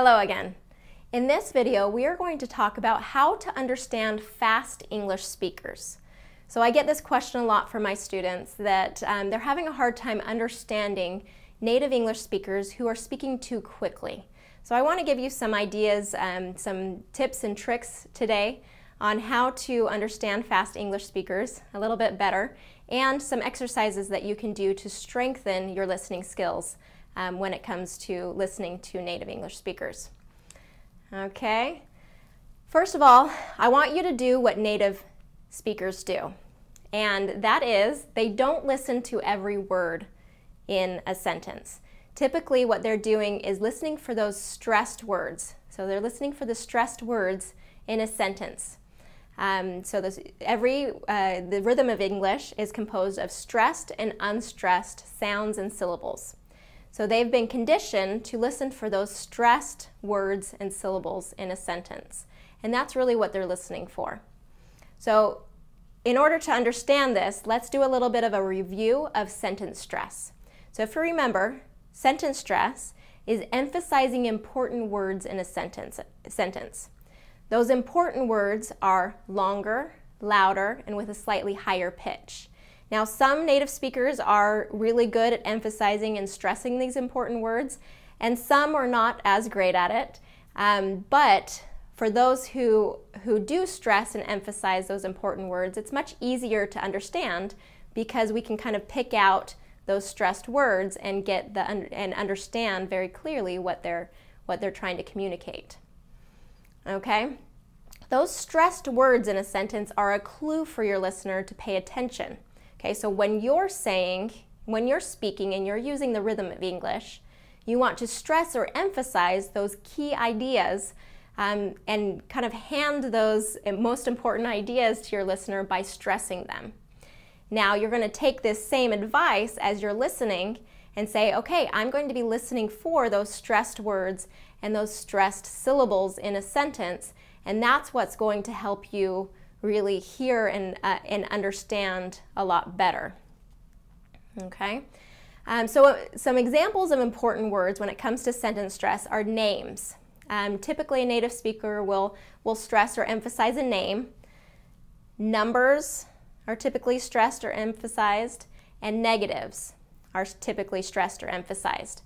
Hello again. In this video, we are going to talk about how to understand fast English speakers. So I get this question a lot from my students that they're having a hard time understanding native English speakers who are speaking too quickly. So I want to give you some ideas, some tips and tricks today on how to understand fast English speakers a little bit better, and some exercises that you can do to strengthen your listening skills when it comes to listening to native English speakers. Okay, first of all, I want you to do what native speakers do, and that is they don't listen to every word in a sentence. Typically what they're doing is listening for those stressed words. So they're listening for the stressed words in a sentence. The rhythm of English is composed of stressed and unstressed sounds and syllables. So they've been conditioned to listen for those stressed words and syllables in a sentence. And that's really what they're listening for. So in order to understand this, let's do a little bit of a review of sentence stress. So if you remember, sentence stress is emphasizing important words in a sentence. Those important words are longer, louder, and with a slightly higher pitch. Now, some native speakers are really good at emphasizing and stressing these important words, and some are not as great at it. But for those who do stress and emphasize those important words, it's much easier to understand because we can kind of pick out those stressed words and and understand very clearly what they're trying to communicate. Okay? Those stressed words in a sentence are a clue for your listener to pay attention. Okay, so when you're speaking and you're using the rhythm of English, you want to stress or emphasize those key ideas and kind of hand those most important ideas to your listener by stressing them. Now you're going to take this same advice as you're listening and say, okay, I'm going to be listening for those stressed words and those stressed syllables in a sentence, and that's what's going to help you really hear and understand a lot better. Okay? So some examples of important words when it comes to sentence stress are names. Typically a native speaker will stress or emphasize a name. Numbers are typically stressed or emphasized, and negatives are typically stressed or emphasized.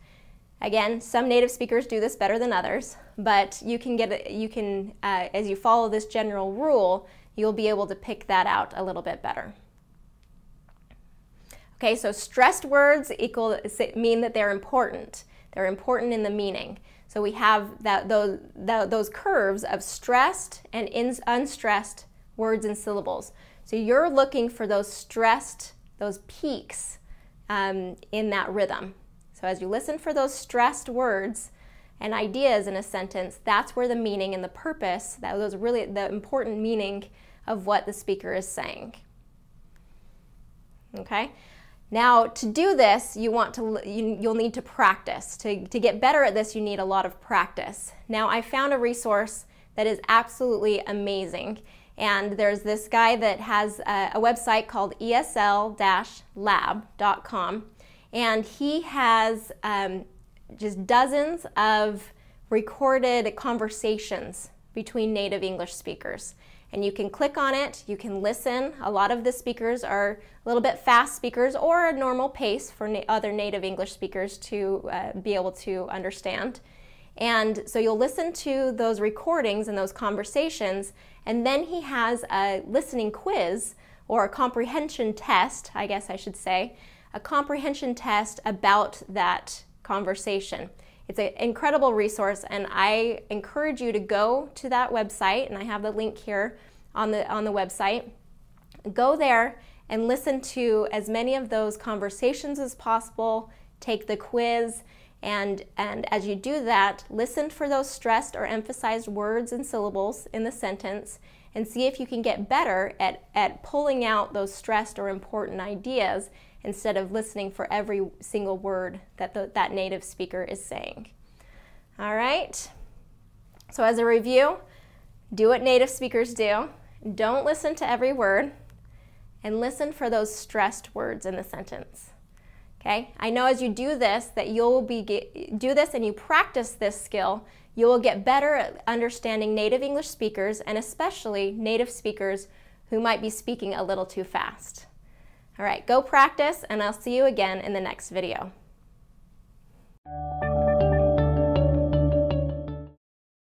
Again, some native speakers do this better than others, but as you follow this general rule, you'll be able to pick that out a little bit better. Okay, so stressed words mean that they're important. They're important in the meaning. So we have those curves of stressed and unstressed words and syllables. So you're looking for those stressed, those peaks in that rhythm. So as you listen for those stressed words and ideas in a sentence, that's where the meaning and the purpose, those are really the important meaning of what the speaker is saying. Okay? Now, to do this, you'll need to practice. To get better at this, you need a lot of practice. Now, I found a resource that is absolutely amazing. And there's this guy that has a website called esl-lab.com. And he has just dozens of recorded conversations between native English speakers. And you can click on it, you can listen. A lot of the speakers are a little bit fast speakers or a normal pace for other native English speakers to be able to understand. And so you'll listen to those recordings and those conversations, and then he has a listening quiz or a comprehension test, I guess I should say, a comprehension test about that conversation. It's an incredible resource, and I encourage you to go to that website, and I have the link here on the website. Go there and listen to as many of those conversations as possible, take the quiz, and as you do that, listen for those stressed or emphasized words and syllables in the sentence, and see if you can get better at pulling out those stressed or important ideas instead of listening for every single word that that native speaker is saying. All right? So as a review, do what native speakers do. Don't listen to every word, and listen for those stressed words in the sentence. Okay? I know as you do this that do this and you practice this skill, You will get better at understanding native English speakers, and especially native speakers who might be speaking a little too fast. All right, go practice, and I'll see you again in the next video.